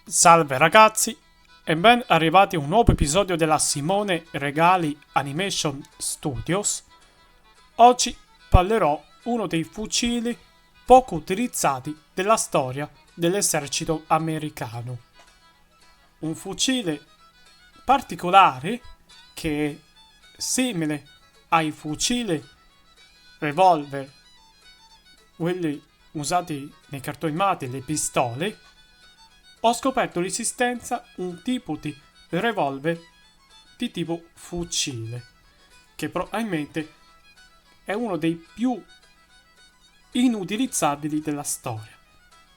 Salve ragazzi e ben arrivati a un nuovo episodio della Simone Regali Animation Studios. Oggi parlerò uno dei fucili poco utilizzati della storia dell'esercito americano. Un fucile particolare che è simile ai fucili revolver, quelli usati nei cartoni animati, le pistole. Ho scoperto l'esistenza un tipo di revolver di tipo fucile, che probabilmente è uno dei più inutilizzabili della storia.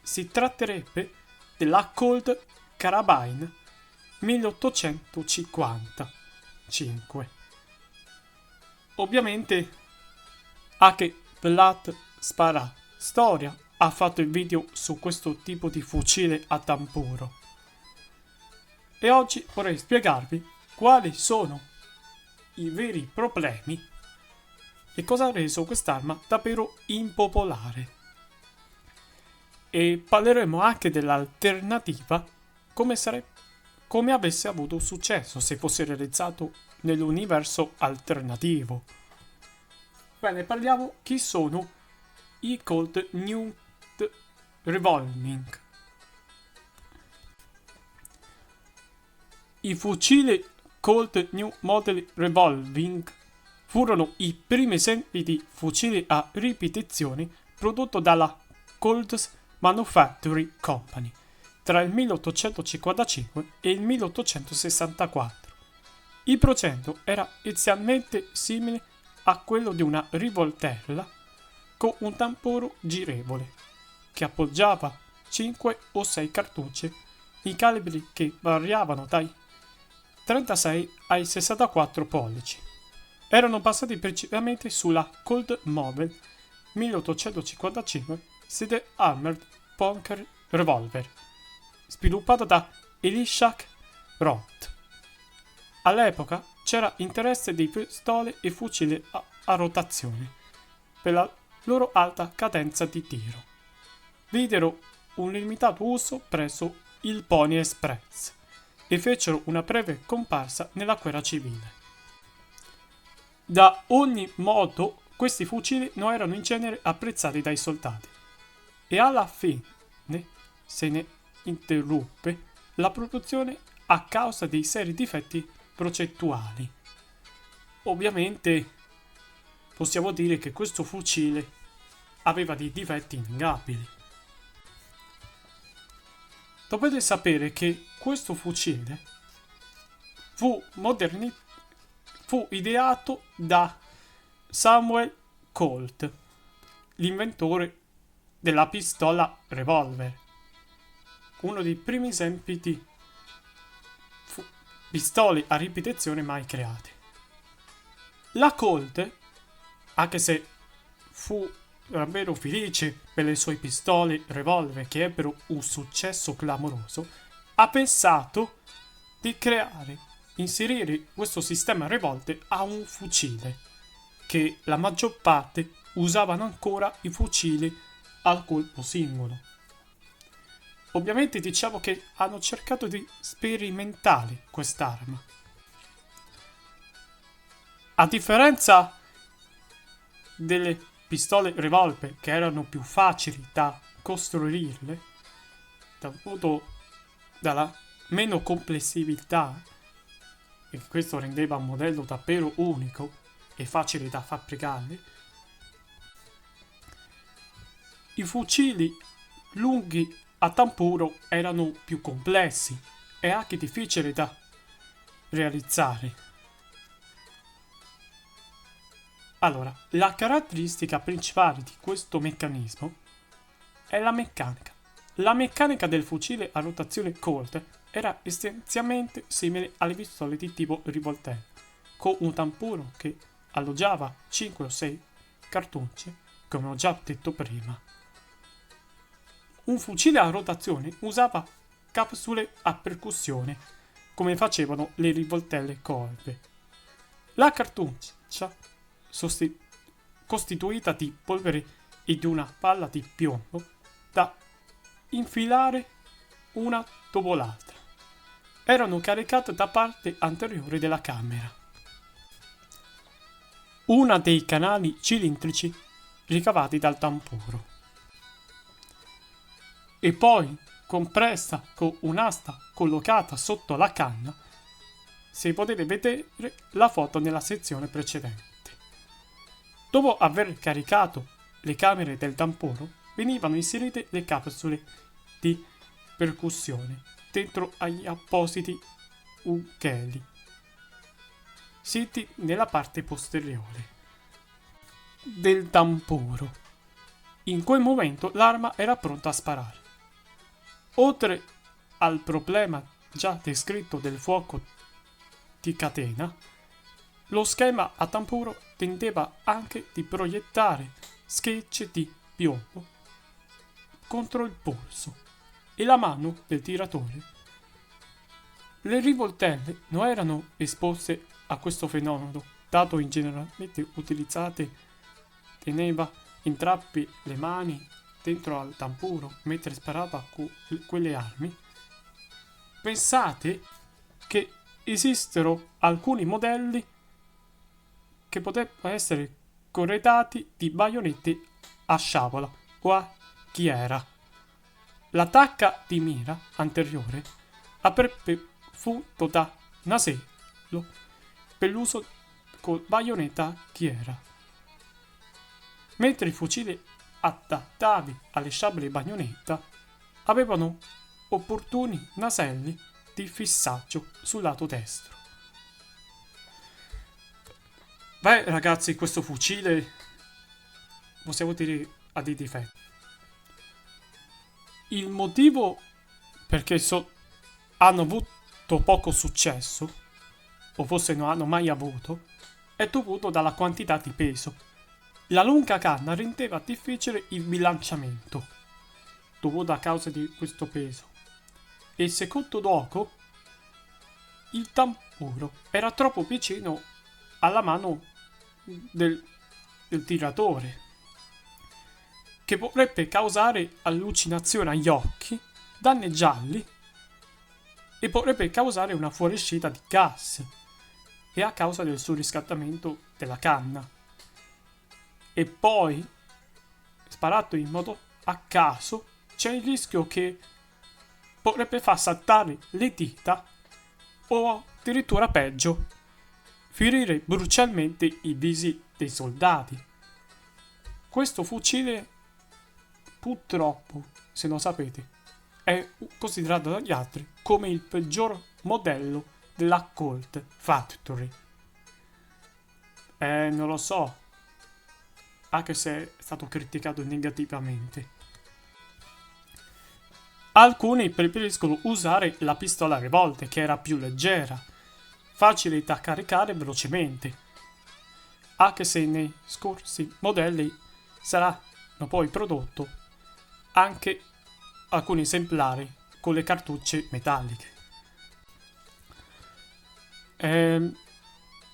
Si tratterebbe della Colt Carabine 1855. Ovviamente anche Blood Spara Storia ha fatto il video su questo tipo di fucile a tamburo. E oggi vorrei spiegarvi quali sono i veri problemi e cosa ha reso quest'arma davvero impopolare. E parleremo anche dell'alternativa, come avesse avuto successo se fosse realizzato nell'universo alternativo. Bene, parliamo chi sono i Colt New Revolving. I fucili Colt New Model Revolving furono i primi esempi di fucili a ripetizione prodotto dalla Colt's Manufacturing Company tra il 1855 e il 1864. Il progetto era inizialmente simile a quello di una rivoltella con un tamburo girevole che appoggiava 5 o 6 cartucce in calibri che variavano dai 36 ai 64 pollici. Erano basati principalmente sulla Colt Model 1855 Side Armored Bunker Revolver, sviluppata da Elisha Roth. All'epoca c'era interesse di pistole e fucili a rotazione per la loro alta cadenza di tiro. Videro un limitato uso presso il Pony Express e fecero una breve comparsa nella guerra civile. Da ogni modo, questi fucili non erano in genere apprezzati dai soldati e alla fine se ne interruppe la produzione a causa dei seri difetti progettuali. Ovviamente possiamo dire che questo fucile aveva dei difetti innegabili. Dovete sapere che questo fucile fu ideato da Samuel Colt, l'inventore della pistola revolver, uno dei primi esempi di pistole a ripetizione mai create. La Colt, anche se fu davvero felice per le sue pistole revolver che ebbero un successo clamoroso, ha pensato di inserire questo sistema revolver a un fucile, che la maggior parte usavano ancora i fucili al colpo singolo. Ovviamente diciamo che hanno cercato di sperimentare quest'arma. A differenza delle pistole revolver che erano più facili da costruirle, dalla meno complessità, e questo rendeva un modello davvero unico e facile da fabbricare, i fucili lunghi a tamburo erano più complessi e anche difficili da realizzare. Allora, la caratteristica principale di questo meccanismo è la meccanica. La meccanica del fucile a rotazione Colt era essenzialmente simile alle pistole di tipo rivoltella, con un tamburo che alloggiava 5 o 6 cartucce, come ho già detto prima. Un fucile a rotazione usava capsule a percussione, come facevano le rivoltelle Colt. La cartuccia, costituita di polvere e di una palla di piombo, da infilare una dopo l'altra. Erano caricate da parte anteriore della camera. Una dei canali cilindrici ricavati dal tamburo. E poi, compressa con un'asta collocata sotto la canna, si potete vedere la foto nella sezione precedente. Dopo aver caricato le camere del tamburo, venivano inserite le capsule di percussione dentro agli appositi ughelli siti nella parte posteriore del tamburo. In quel momento l'arma era pronta a sparare. Oltre al problema già descritto del fuoco di catena, lo schema a tamburo tendeva anche di proiettare schegge di piombo contro il polso e la mano del tiratore. Le rivoltelle non erano esposte a questo fenomeno, dato in generalmente utilizzate teneva entrambe le mani dentro al tamburo mentre sparava con quelle armi. Pensate che esistono alcuni modelli che potrebbero essere corredati di baionette a sciabola o a ghiera. L'attacca di mira anteriore avrebbe funto da nasello per l'uso con baionetta a ghiera, mentre i fucili adattati alle sciabole baionetta avevano opportuni naselli di fissaggio sul lato destro. Beh, ragazzi, questo fucile possiamo dire ha dei difetti. Il motivo perché hanno avuto poco successo, o forse non hanno mai avuto, è dovuto dalla quantità di peso. La lunga canna rendeva difficile il bilanciamento, dovuto a causa di questo peso. E il secondo gioco, il tamburo era troppo vicino alla mano del tiratore, che potrebbe causare allucinazione agli occhi, danneggiarli e potrebbe causare una fuoriuscita di gas e a causa del surriscaldamento della canna. E poi, sparato in modo a caso, c'è il rischio che potrebbe far saltare le dita o addirittura peggio, ferire brucialmente i visi dei soldati. Questo fucile, purtroppo, se lo sapete, è considerato dagli altri come il peggior modello della Colt Factory. Non lo so, anche se è stato criticato negativamente. Alcuni preferiscono usare la pistola revolver, che era più leggera, facile da caricare velocemente, anche se nei scorsi modelli saranno poi prodotto anche alcuni esemplari con le cartucce metalliche.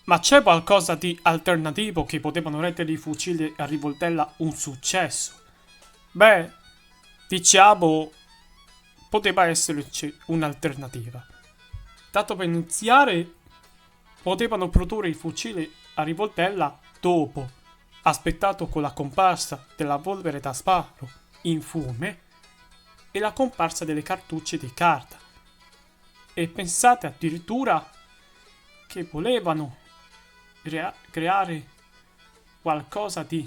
Ma c'è qualcosa di alternativo che potevano rendere i fucili a rivoltella un successo? Beh, diciamo, poteva esserci un'alternativa. Tanto per iniziare, potevano produrre i fucili a rivoltella dopo, aspettato con la comparsa della polvere da sparo in fume e la comparsa delle cartucce di carta. E pensate addirittura che volevano creare qualcosa di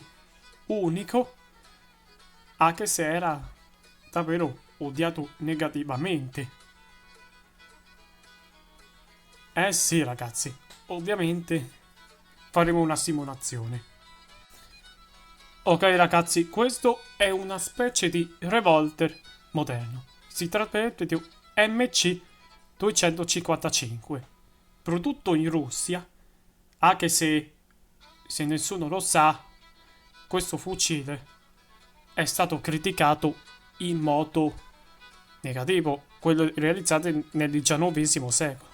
unico, anche se era davvero odiato negativamente. Sì, ragazzi, ovviamente faremo una simulazione. Ok, ragazzi, questo è una specie di revolver moderno. Si tratta di un MC255, prodotto in Russia, anche se nessuno lo sa, questo fucile è stato criticato in modo negativo, quello realizzato nel XIX secolo.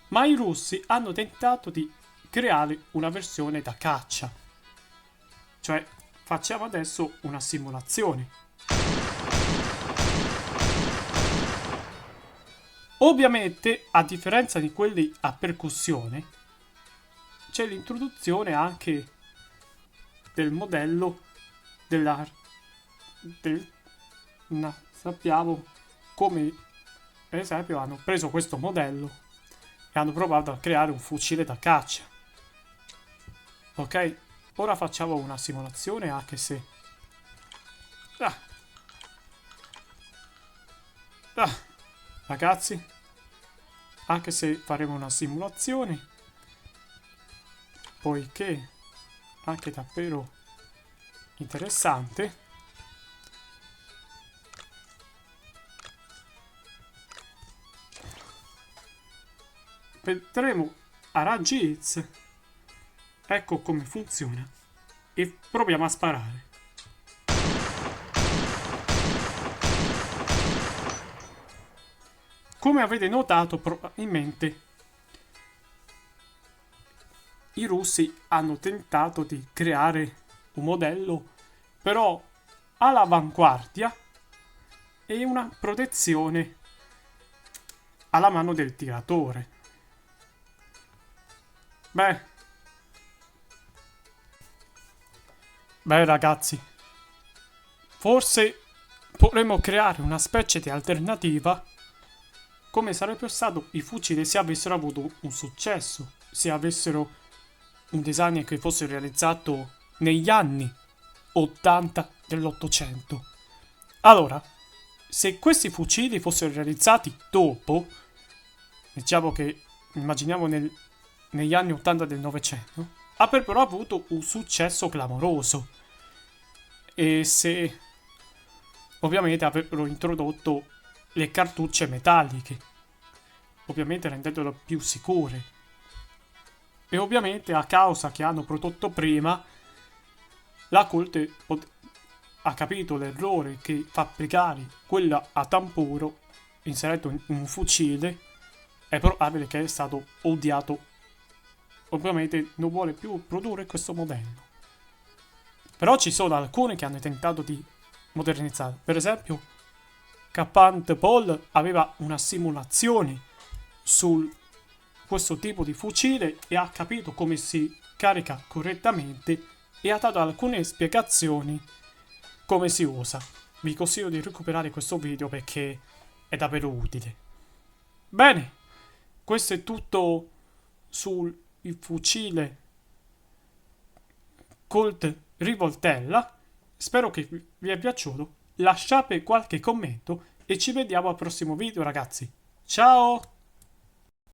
Ma i russi hanno tentato di creare una versione da caccia. Cioè, facciamo adesso una simulazione. Ovviamente, a differenza di quelli a percussione, c'è l'introduzione anche del modello sappiamo come, per esempio, hanno preso questo modello e hanno provato a creare un fucile da caccia. Ok, ora facciamo una simulazione, anche se ragazzi, anche se faremo una simulazione, poiché anche davvero interessante. Vedremo a raggi X. Ecco come funziona e proviamo a sparare. Come avete notato, probabilmente i russi hanno tentato di creare un modello però all'avanguardia e una protezione alla mano del tiratore. Beh ragazzi, forse potremmo creare una specie di alternativa come sarebbe stato i fucili se avessero avuto un successo, se avessero un design che fosse realizzato negli anni 80 dell'Ottocento. Allora, se questi fucili fossero realizzati dopo, diciamo che immaginiamo negli anni 80 del Novecento, avrebbero avuto un successo clamoroso. E se ovviamente avrebbero introdotto le cartucce metalliche, ovviamente rendendole più sicure. E ovviamente a causa che hanno prodotto prima, la Colt ha capito l'errore che fabbricare quella a tampuro inserito in un fucile è probabile che è stato odiato. Ovviamente non vuole più produrre questo modello. Però ci sono alcuni che hanno tentato di modernizzare. Per esempio, Capant Paul aveva una simulazione su questo tipo di fucile e ha capito come si carica correttamente e ha dato alcune spiegazioni come si usa. Vi consiglio di recuperare questo video perché è davvero utile. Bene, questo è tutto sul fucile Colt Rivoltella. Spero che vi è piaciuto. Lasciate qualche commento e ci vediamo al prossimo video, ragazzi. Ciao!